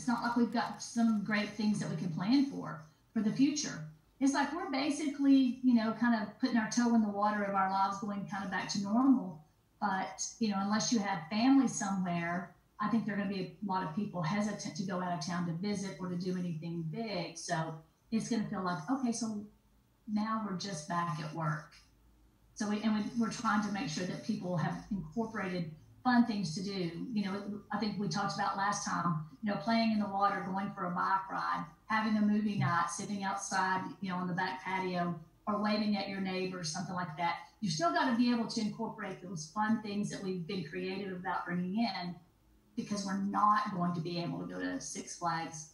it's not like we've got some great things that we can plan for the future. It's like we're basically, kind of putting our toe in the water of our lives, going kind of back to normal. But, unless you have family somewhere, I think there are going to be a lot of people hesitant to go out of town to visit or to do anything big. So it's going to feel like, okay, so now we're just back at work. So we're trying to make sure that people have incorporated fun things to do. I think we talked about last time, playing in the water, going for a bike ride, having a movie night, sitting outside, on the back patio, or waving at your neighbors, something like that. You still got to be able to incorporate those fun things that we've been creative about bringing in, because we're not going to be able to go to Six Flags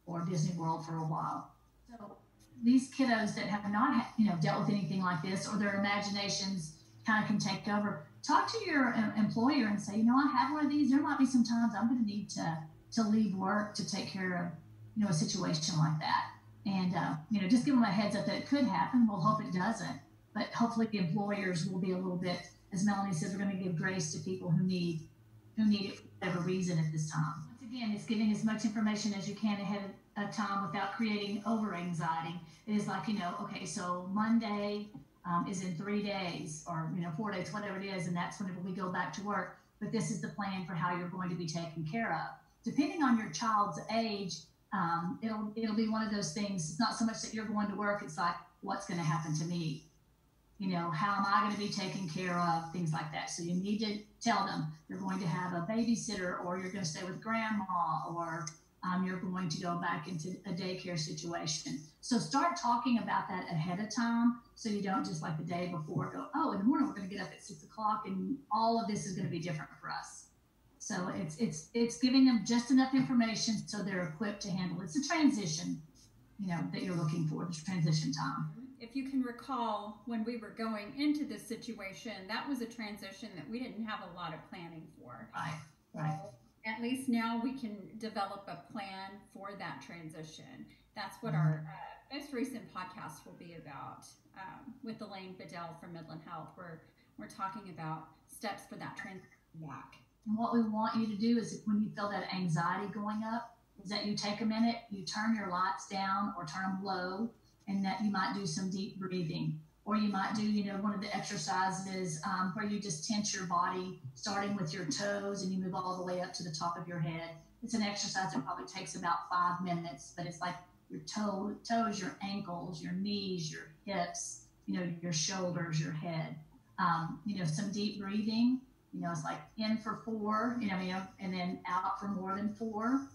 or Disney World for a while. So these kiddos that have not, dealt with anything like this, or their imaginations kind of can take over, talk to your employer and say, I have one of these. There might be some times I'm going to need to leave work to take care of, a situation like that. And, just give them a heads up that it could happen. We'll hope it doesn't. But hopefully the employers will be a little bit, as Melanie says, we're going to give grace to people who need it for whatever reason at this time. Once again, it's giving as much information as you can ahead of time without creating over anxiety. It is like, okay, so Monday is in 3 days, or 4 days, whatever it is, and that's whenever we go back to work. But this is the plan for how you're going to be taken care of. Depending on your child's age, it'll be one of those things. It's not so much that you're going to work, it's like, what's going to happen to me? How am I going to be taken care of? Things like that. So you need to tell them you're going to have a babysitter, or you're going to stay with grandma, or you're going to go back into a daycare situation. So start talking about that ahead of time, so you don't just like the day before go, oh, in the morning we're going to get up at 6 o'clock and all of this is going to be different for us. So it's giving them just enough information so they're equipped to handle it. It's a transition, that you're looking for, the transition time. If you can recall, when we were going into this situation, that was a transition that we didn't have a lot of planning for. Right. At least now we can develop a plan for that transition. That's what our most recent podcast will be about, with Elaine Bedell from Midland Health, where we're talking about steps for that transition back. And what we want you to do is, when you feel that anxiety going up, is that you take a minute, you turn your lights down or turn them low, and that you might do some deep breathing. Or you might do, one of the exercises where you just tense your body, starting with your toes, and you move all the way up to the top of your head. It's an exercise that probably takes about 5 minutes, but it's like your toes, your ankles, your knees, your hips, your shoulders, your head. Some deep breathing. It's like in for 4, and then out for more than 4,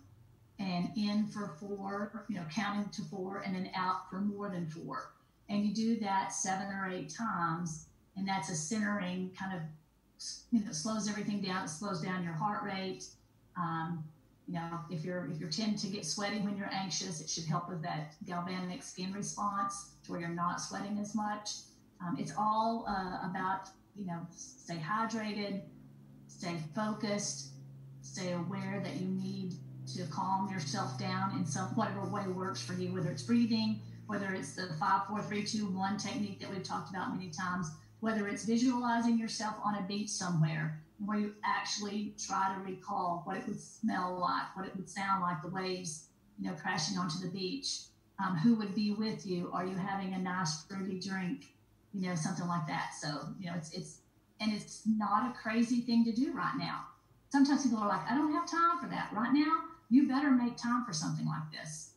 and in for 4, counting to 4, and then out for more than 4. And you do that 7 or 8 times, and that's a centering kind of, slows everything down. It slows down your heart rate. If you tend to get sweaty when you're anxious, it should help with that galvanic skin response to where you're not sweating as much. It's all about, stay hydrated, stay focused, stay aware that you need to calm yourself down in whatever way works for you, whether it's breathing, whether it's the 5, 4, 3, 2, 1 technique that we've talked about many times, whether it's visualizing yourself on a beach somewhere, where you actually try to recall what it would smell like, what it would sound like, the waves, crashing onto the beach, who would be with you, are you having a nice fruity drink, something like that. So, it's not a crazy thing to do right now. Sometimes people are like, I don't have time for that. Right now, you better make time for something like this.